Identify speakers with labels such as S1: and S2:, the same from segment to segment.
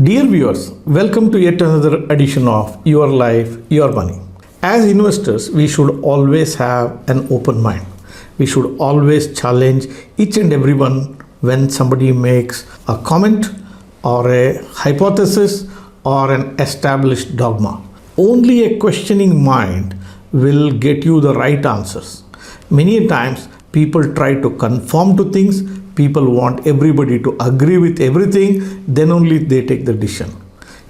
S1: Dear viewers, welcome to yet another edition of Your Life, Your Money. As investors, we should always have an open mind. We should always challenge each and everyone when somebody makes a comment or a hypothesis or an established dogma. Only a questioning mind will get you the right answers. Many times, people try to conform to things. People want everybody to agree with everything, then only they take the decision.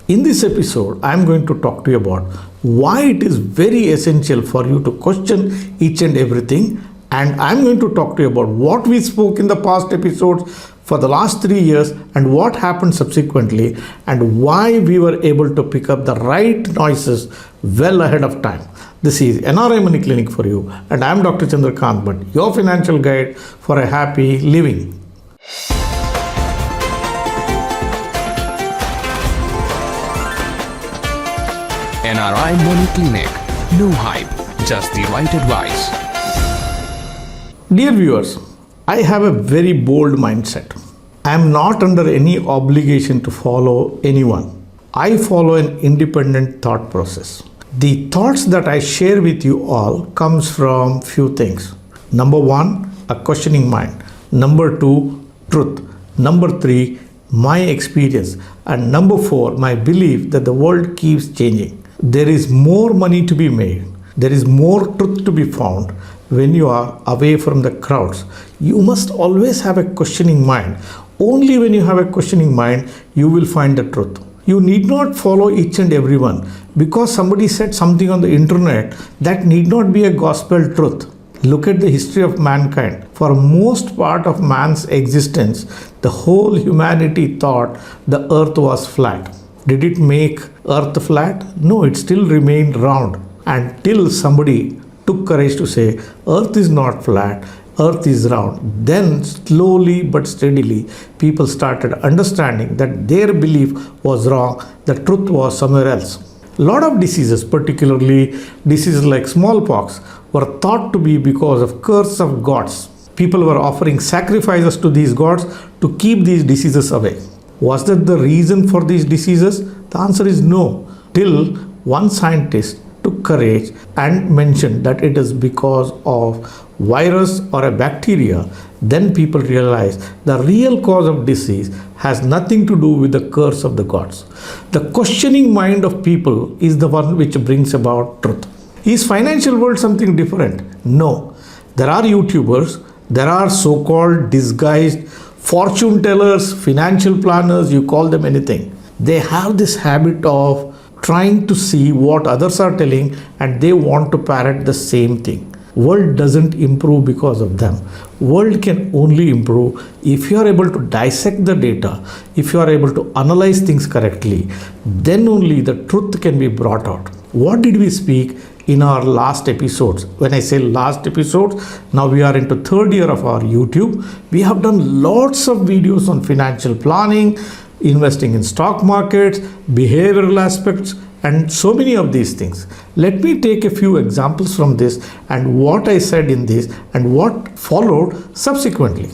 S1: In this episode, I am going to talk to you about why it is very essential for you to question each and everything. And I am going to talk to you about what we spoke in the past episodes for the last 3 years and what happened subsequently and why we were able to pick up the right noises well ahead of time. This is NRI Money Clinic for you, and I am Dr. Chandrakant Bhatt, your financial guide for a happy living.
S2: NRI Money Clinic. No hype, just the right advice.
S1: Dear viewers, I have a very bold mindset. I am not under any obligation to follow anyone. I follow an independent thought process. The thoughts that I share with you all comes from few things. Number 1, a questioning mind. Number 2, truth. Number 3, my experience. And number 4, my belief that the world keeps changing. There is more money to be made. There is more truth to be found when you are away from the crowds. You must always have a questioning mind. Only when you have a questioning mind, you will find the truth. You need not follow each and everyone. Because somebody said something on the internet, that need not be a gospel truth. Look at the history of mankind. For most part of man's existence, the whole humanity thought the earth was flat. Did it make earth flat? No, it still remained round. Until somebody took courage to say, earth is not flat, earth is round. Then slowly but steadily, people started understanding that their belief was wrong, the truth was somewhere else. A lot of diseases, particularly diseases like smallpox, were thought to be because of curse of gods. People were offering sacrifices to these gods to keep these diseases away. Was that the reason for these diseases? The answer is no. Till one scientist took courage and mentioned that it is because of virus or a bacteria, then people realized the real cause of disease has nothing to do with the curse of the gods. The questioning mind of people is the one which brings about truth. Is financial world something different? No. There are YouTubers, there are so-called disguised fortune tellers, financial planners, you call them anything. They have this habit of trying to see what others are telling and they want to parrot the same thing. World doesn't improve because of them. World can only improve if you are able to dissect the data, if you are able to analyze things correctly, then only the truth can be brought out. What did we speak in our last episodes? When I say last episodes, now we are into 3rd year of our YouTube. We have done lots of videos on financial planning, investing in stock markets, behavioral aspects, and so many of these things. Let me take a few examples from this and what I said in this and what followed subsequently.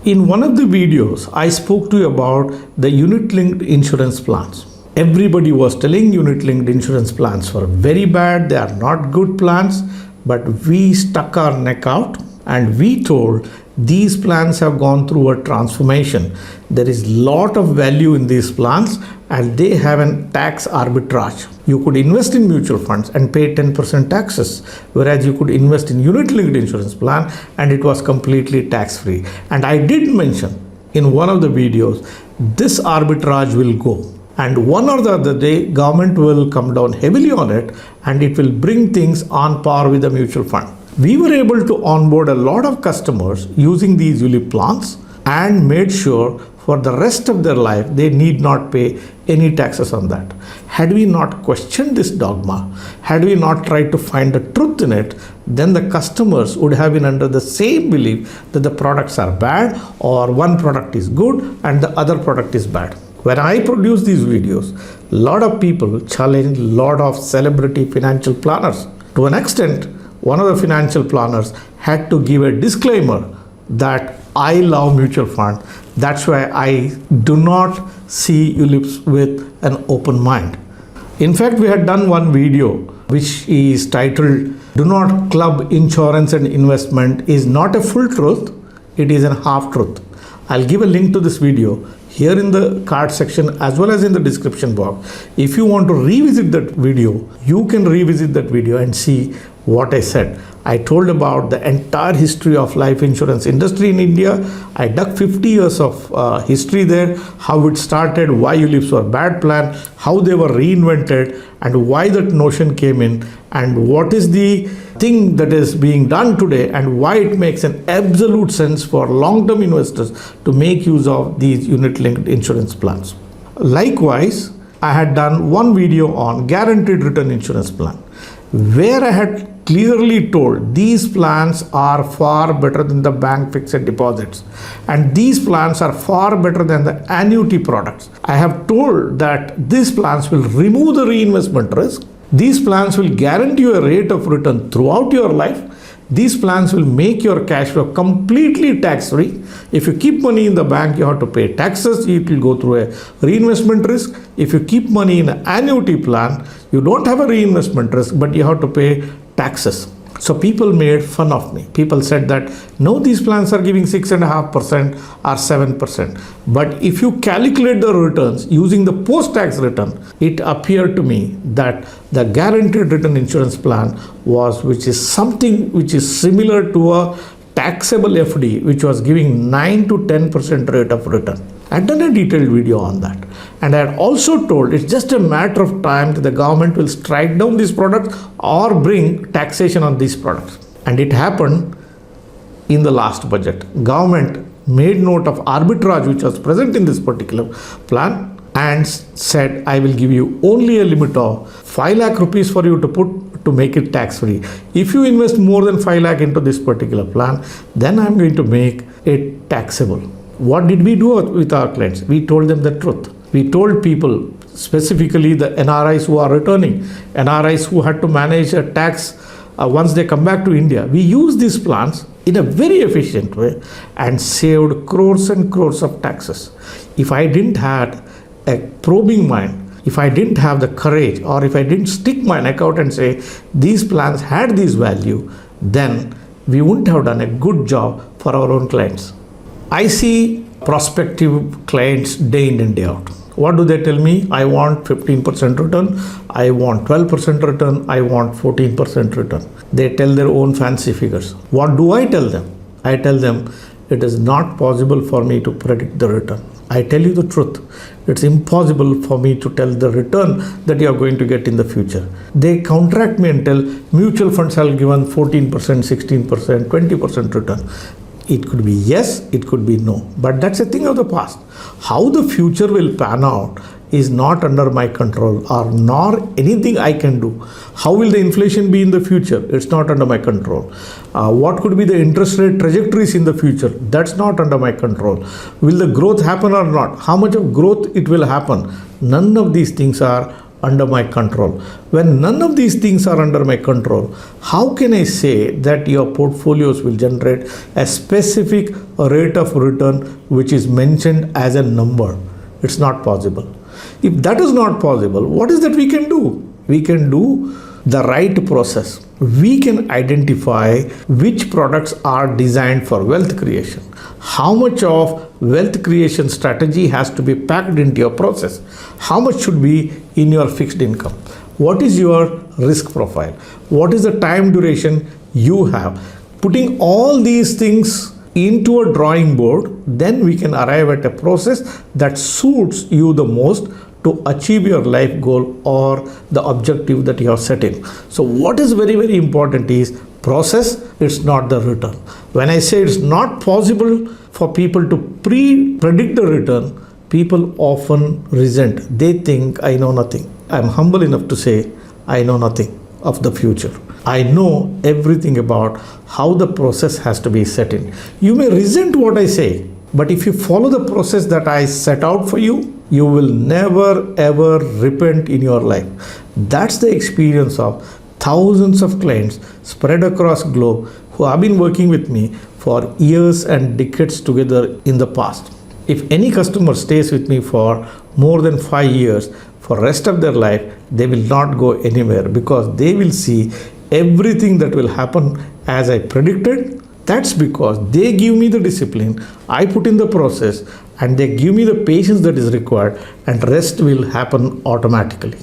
S1: In one of the videos, I spoke to you about the unit-linked insurance plans. Everybody was telling unit-linked insurance plans were very bad, they are not good plans, but we stuck our neck out and we told these plans have gone through a transformation. There is lot of value in these plans and they have a tax arbitrage. You could invest in mutual funds and pay 10% taxes, whereas you could invest in unit-linked insurance plan and it was completely tax-free. And I did mention in one of the videos, this arbitrage will go. And one or the other day, government will come down heavily on it and it will bring things on par with the mutual fund. We were able to onboard a lot of customers using these ULIP plans and made sure for the rest of their life, they need not pay any taxes on that. Had we not questioned this dogma, had we not tried to find the truth in it, then the customers would have been under the same belief that the products are bad or one product is good and the other product is bad. When I produce these videos, a lot of people challenge a lot of celebrity financial planners. To an extent, one of the financial planners had to give a disclaimer that I love mutual fund. That's why I do not see ULIPs with an open mind. In fact, we had done one video which is titled "Do Not Club Insurance and Investment is not a full truth, it is a half truth." I'll give a link to this video here in the card section as well as in the description box. If you want to revisit that video, you can revisit that video and see what I said. I told about the entire history of life insurance industry in India. I dug 50 years of history there, how it started, why ULIPs were a bad plan, how they were reinvented, and why that notion came in, and what is the thing that is being done today, and why it makes an absolute sense for long-term investors to make use of these unit-linked insurance plans. Likewise, I had done one video on guaranteed return insurance plan, where I had clearly told these plans are far better than the bank fixed deposits, and these plans are far better than the annuity products. I have told that these plans will remove the reinvestment risk. These plans will guarantee you a rate of return throughout your life. These plans will make your cash flow completely tax-free. If you keep money in the bank, you have to pay taxes. It will go through a reinvestment risk. If you keep money in an annuity plan, you don't have a reinvestment risk, but you have to pay taxes. So people made fun of me. People said that, no, these plans are giving 6.5% or 7%. But if you calculate the returns using the post-tax return, it appeared to me that the guaranteed return insurance plan which is something which is similar to a taxable FD, which was giving 9 to 10% rate of return. I had done a detailed video on that. And I had also told it's just a matter of time that the government will strike down these products or bring taxation on these products. And it happened in the last budget. Government made note of arbitrage which was present in this particular plan and said, I will give you only a limit of 5 lakh rupees for you to put to make it tax free. If you invest more than 5 lakh into this particular plan, then I'm going to make it taxable. What did we do with our clients? We told them the truth. We told people, specifically the NRIs who are returning, NRIs who had to manage a tax once they come back to India. We used these plans in a very efficient way and saved crores and crores of taxes. If I didn't have a probing mind, if I didn't have the courage, or if I didn't stick my neck out and say these plans had this value, then we wouldn't have done a good job for our own clients. I see prospective clients day in and day out. What do they tell me? I want 15% return, I want 12% return, I want 14% return. They tell their own fancy figures. What do I tell them? I tell them it is not possible for me to predict the return. I tell you the truth. It's impossible for me to tell the return that you are going to get in the future. They counteract me and tell mutual funds have given 14%, 16%, 20% return. It could be yes, it could be no, but that's a thing of the past. How the future will pan out is not under my control, or nor anything I can do. How will the inflation be in the future? It's not under my control. What could be the interest rate trajectories in the future? That's not under my control. Will the growth happen or not? How much of growth it will happen? None of these things are under my control. When none of these things are under my control, how can I say that your portfolios will generate a specific rate of return which is mentioned as a number? It's not possible. If that is not possible, what is that we can do? We can do the right process. We can identify which products are designed for wealth creation. How much of wealth creation strategy has to be packed into your process? How much should be in your fixed income? What is your risk profile? What is the time duration you have? Putting all these things into a drawing board, then we can arrive at a process that suits you the most to achieve your life goal or the objective that you are setting. So what is very, very important is process, it's not the return. When I say it's not possible for people to predict the return, people often resent. They think I know nothing. I'm humble enough to say I know nothing of the future. I know everything about how the process has to be set in. You may resent what I say, but if you follow the process that I set out for you, you will never ever repent in your life. That's the experience of thousands of clients spread across globe who have been working with me for years and decades together in the past. If any customer stays with me for more than 5 years, for rest of their life, they will not go anywhere because they will see everything that will happen as I predicted. That's because they give me the discipline, I put in the process, and they give me the patience that is required, and rest will happen automatically.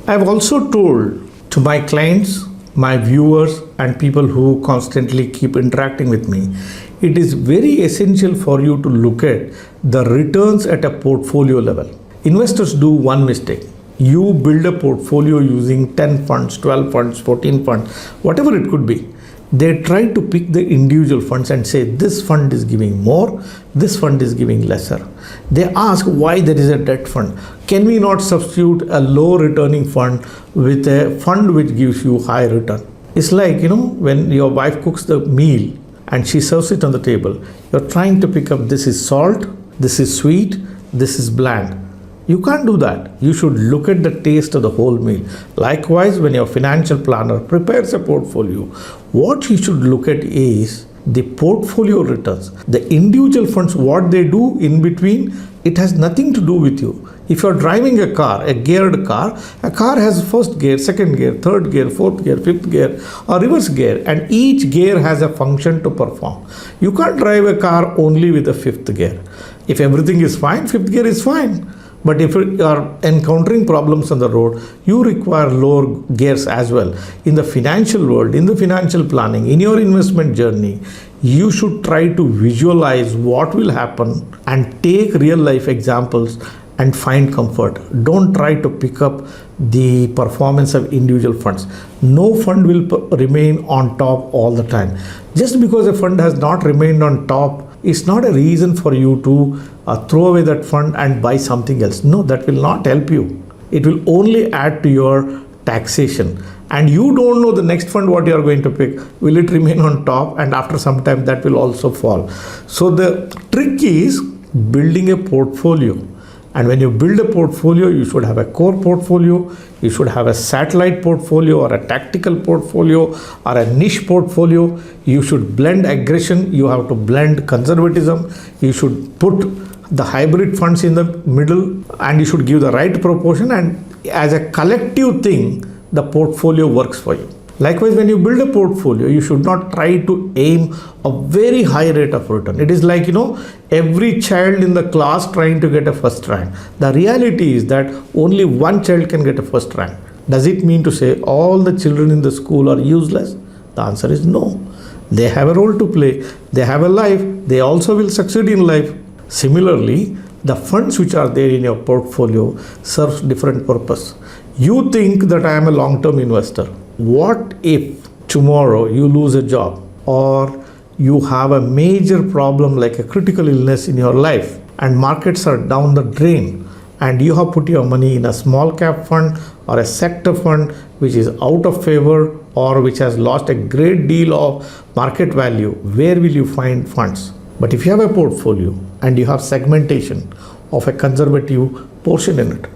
S1: I've also told to my clients, my viewers, and people who constantly keep interacting with me, it is very essential for you to look at the returns at a portfolio level. Investors do one mistake. You build a portfolio using 10 funds, 12 funds, 14 funds, whatever it could be. They try to pick the individual funds and say this fund is giving more, this fund is giving lesser. They ask why there is a debt fund. Can we not substitute a low returning fund with a fund which gives you high return? It's like, when your wife cooks the meal and she serves it on the table, you're trying to pick up this is salt, this is sweet, this is bland. You can't do that. You should look at the taste of the whole meal. Likewise, when your financial planner prepares a portfolio, what you should look at is the portfolio returns. The individual funds, what they do in between, it has nothing to do with you. If you're driving a car, a geared car, a car has first gear, second gear, third gear, fourth gear, fifth gear, or reverse gear, and each gear has a function to perform. You can't drive a car only with a fifth gear. If everything is fine, fifth gear is fine. But if you are encountering problems on the road, you require lower gears as well. In the financial world, in the financial planning, in your investment journey, you should try to visualize what will happen and take real life examples and find comfort. Don't try to pick up the performance of individual funds. No fund will remain on top all the time. Just because a fund has not remained on top, it's not a reason for you to throw away that fund and buy something else. No, that will not help you. It will only add to your taxation. And you don't know the next fund what you are going to pick. Will it remain on top? And after some time that will also fall. So the trick is building a portfolio. And when you build a portfolio, you should have a core portfolio, you should have a satellite portfolio or a tactical portfolio or a niche portfolio. You should blend aggression, you have to blend conservatism, you should put the hybrid funds in the middle, and you should give the right proportion, and as a collective thing, the portfolio works for you. Likewise, when you build a portfolio, you should not try to aim a very high rate of return. It is like, every child in the class trying to get a first rank. The reality is that only one child can get a first rank. Does it mean to say all the children in the school are useless? The answer is no. They have a role to play. They have a life. They also will succeed in life. Similarly, the funds which are there in your portfolio serves different purpose. You think that I am a long-term investor. What if tomorrow you lose a job or you have a major problem like a critical illness in your life and markets are down the drain and you have put your money in a small cap fund or a sector fund which is out of favor or which has lost a great deal of market value? Where will you find funds? But if you have a portfolio and you have segmentation of a conservative portion in it,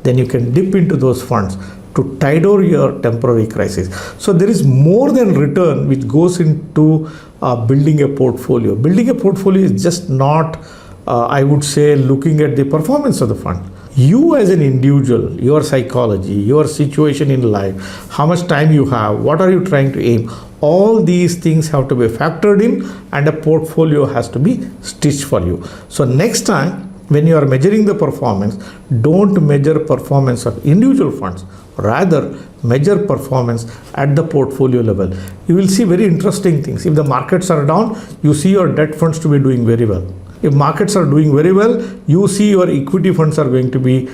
S1: then you can dip into those funds to tide over your temporary crisis. So there is more than return which goes into building a portfolio. Building a portfolio is just not, I would say, looking at the performance of the fund. You as an individual, your psychology, your situation in life, how much time you have, what are you trying to aim, all these things have to be factored in and a portfolio has to be stitched for you. So next time when you are measuring the performance, don't measure performance of individual funds. Rather, measure performance at the portfolio level. You will see very interesting things. If the markets are down, you see your debt funds to be doing very well. If markets are doing very well, you see your equity funds are going to be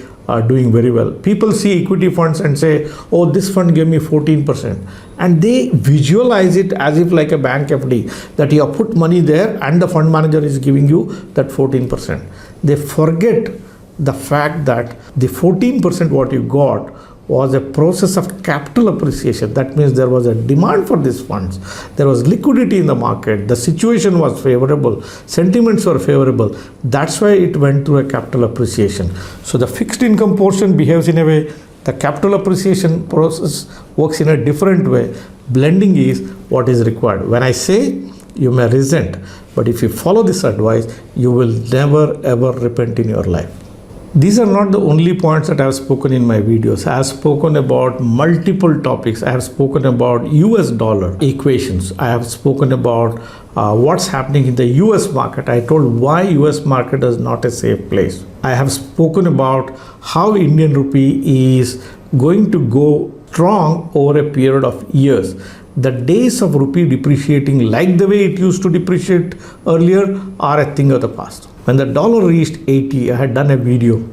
S1: doing very well. People see equity funds and say, oh, this fund gave me 14%. And they visualize it as if like a bank FD, that you have put money there and the fund manager is giving you that 14%. They forget the fact that the 14% what you got was a process of capital appreciation. That means there was a demand for these funds. There was liquidity in the market. The situation was favorable. Sentiments were favorable. That's why it went through a capital appreciation. So the fixed income portion behaves in a way. The capital appreciation process works in a different way. Blending is what is required. When I say you may resent, but if you follow this advice, you will never ever repent in your life. These are not the only points that I have spoken in my videos. I have spoken about multiple topics. I have spoken about US dollar equations. I have spoken about what's happening in the US market. I told why US market is not a safe place. I have spoken about how Indian rupee is going to go strong over a period of years. The days of rupee depreciating like the way it used to depreciate earlier are a thing of the past. When the dollar reached 80, I had done a video.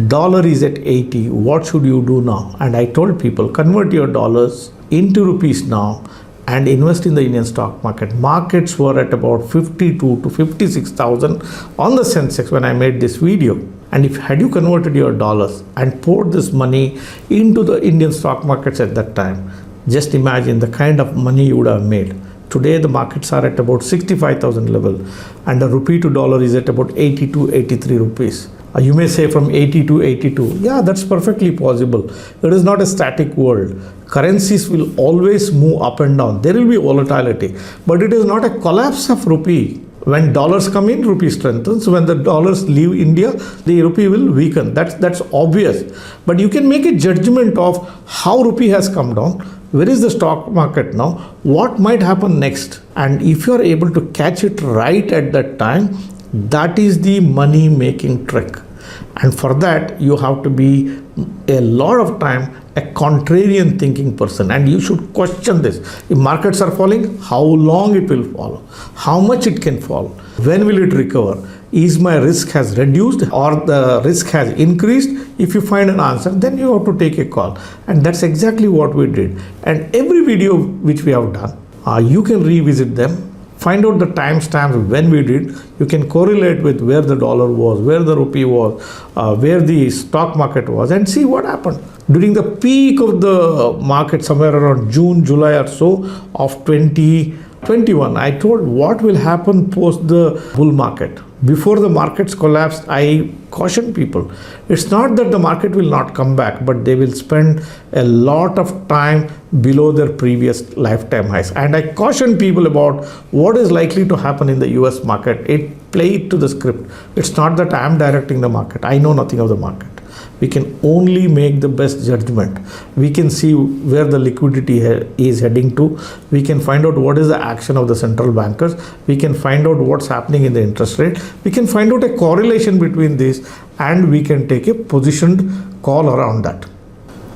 S1: Dollar is at 80. What should you do now? And I told people, convert your dollars into rupees now and invest in the Indian stock market. Markets were at about 52 to 56,000 on the Sensex when I made this video. And if had you converted your dollars and poured this money into the Indian stock markets at that time, just imagine the kind of money you would have made. Today the markets are at about 65,000 level and the rupee to dollar is at about 82, 83 rupees. You may say from 80 to 82. Yeah, that's perfectly possible. It is not a static world. Currencies will always move up and down. There will be volatility, but it is not a collapse of rupee. When dollars come in, rupee strengthens. When the dollars leave India, the rupee will weaken. That's obvious. But you can make a judgment of how rupee has come down. Where is the stock market now? What might happen next? And if you are able to catch it right at that time, that is the money making trick. And for that, you have to be a lot of time a contrarian thinking person, and you should question this. If markets are falling, how long it will fall? How much it can fall? When will it recover? Is my risk has reduced or the risk has increased? If you find an answer, then you have to take a call. And that's exactly what we did. And every video which we have done, you can revisit them. Find out the timestamps when we did. You can correlate with where the dollar was, where the rupee was, where the stock market was, and see what happened. During the peak of the market, somewhere around June, July or so of 2021, I told what will happen post the bull market. Before the markets collapsed, I cautioned people. It's not that the market will not come back, but they will spend a lot of time below their previous lifetime highs. And I cautioned people about what is likely to happen in the US market. It played to the script. It's not that I am directing the market. I know nothing of the market. We can only make the best judgment. We can see where the liquidity is heading to. We can find out what is the action of the central bankers. We can find out what's happening in the interest rate. We can find out a correlation between this, and we can take a positioned call around that.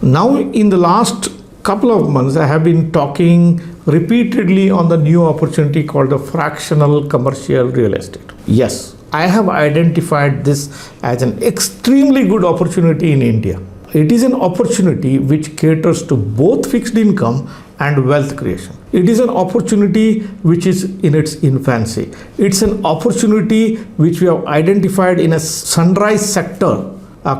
S1: Now, in the last couple of months, I have been talking repeatedly on the new opportunity called the fractional commercial real estate. Yes, I have identified this as an extremely good opportunity in India. It is an opportunity which caters to both fixed income and wealth creation. It is an opportunity which is in its infancy. It's an opportunity which we have identified in a sunrise sector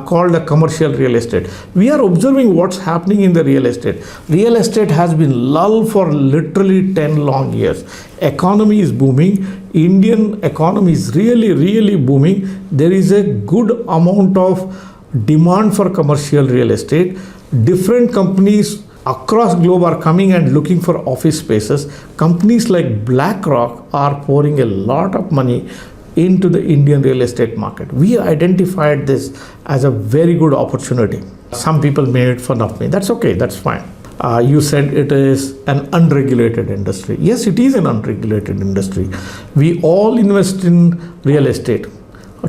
S1: called the commercial real estate. We are observing what's happening in the real estate. Real estate has been lulled for literally 10 long years. Economy is booming. Indian economy is really booming. There is a good amount of demand for commercial real estate. Different companies across globe are coming and looking for office spaces. Companies like BlackRock are pouring a lot of money into the Indian real estate market. We identified this as a very good opportunity. Some people made fun of me. That's okay, that's fine. You said it is an unregulated industry. Yes, it is an unregulated industry. We all invest in real estate.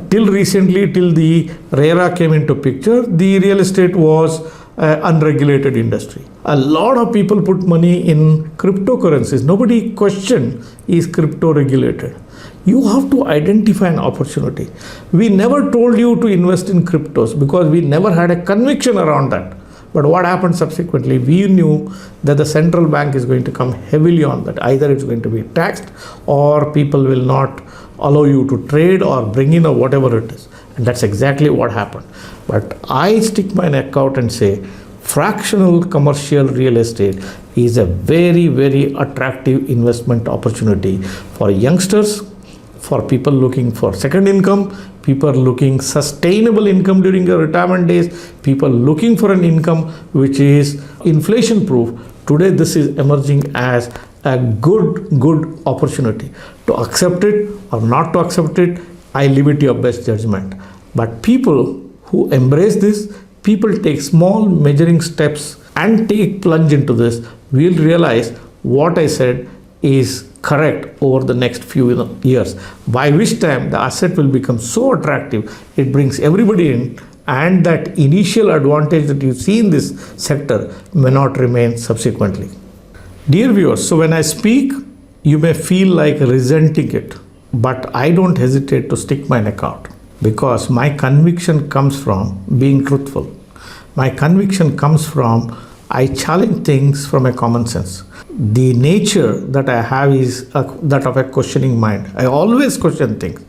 S1: Till recently, till the RERA came into picture, the real estate was an unregulated industry. A lot of people put money in cryptocurrencies. Nobody questioned, is crypto regulated? You have to identify an opportunity. We never told you to invest in cryptos because we never had a conviction around that. But what happened subsequently, we knew that the central bank is going to come heavily on that. Either it's going to be taxed or people will not allow you to trade or bring in or whatever it is. And that's exactly what happened. But I stick my neck out and say, fractional commercial real estate is a very attractive investment opportunity for youngsters, for people looking for second income, people looking sustainable income during their retirement days, people looking for an income which is inflation proof. Today this is emerging as a good opportunity. To accept it or not to accept it, I leave it to your best judgment. But people who embrace this, people take small measuring steps and take plunge into this, will realize what I said is correct over the next few years, by which time the asset will become so attractive, it brings everybody in, and that initial advantage that you see in this sector may not remain subsequently. Dear viewers, so when I speak, you may feel like resenting it, but I don't hesitate to stick my neck out, because my conviction comes from being truthful. My conviction comes from I challenge things from a common sense. The nature that I have is that of a questioning mind. I always question things,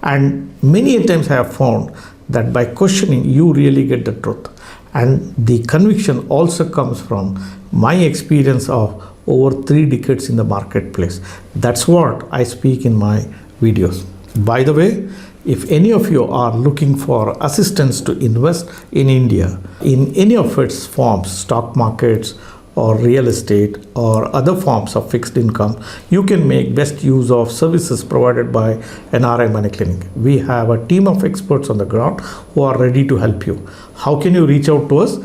S1: and many times I have found that by questioning you really get the truth. And the conviction also comes from my experience of over 3 decades in the marketplace. That's what I speak in my videos. By the way, if any of you are looking for assistance to invest in India in any of its forms, stock markets or real estate or other forms of fixed income, you can make best use of services provided by NRI Money Clinic. We have a team of experts on the ground who are ready to help you. How can you reach out to us?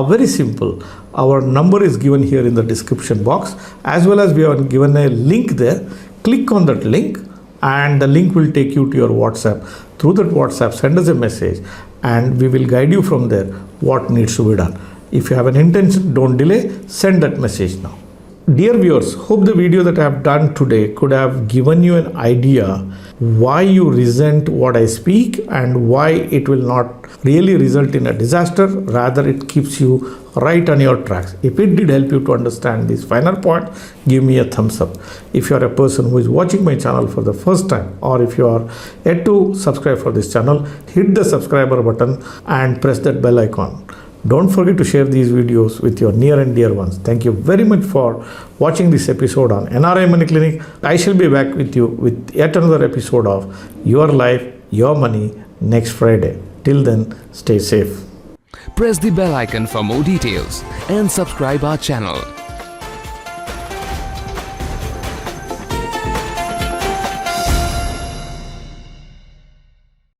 S1: Very simple. Our number is given here in the description box, as well as we have given a link there. Click on that link and the link will take you to your WhatsApp. Through that WhatsApp, send us a message and we will guide you from there what needs to be done. If you have an intention, don't delay, send that message now. Dear viewers, hope the video that I have done today could have given you an idea why you resent what I speak and why it will not really result in a disaster. Rather, it keeps you right on your tracks. If it did help you to understand this final point, give me a thumbs up. If you are a person who is watching my channel for the first time, or if you are yet to subscribe for this channel, hit the subscriber button and press that bell icon. Don't forget to share these videos with your near and dear ones. Thank you very much for watching this episode on NRI Money Clinic. I shall be back with you with yet another episode of Your Life, Your Money next Friday. Till then, stay safe.
S2: Press the bell icon for more details and subscribe our channel.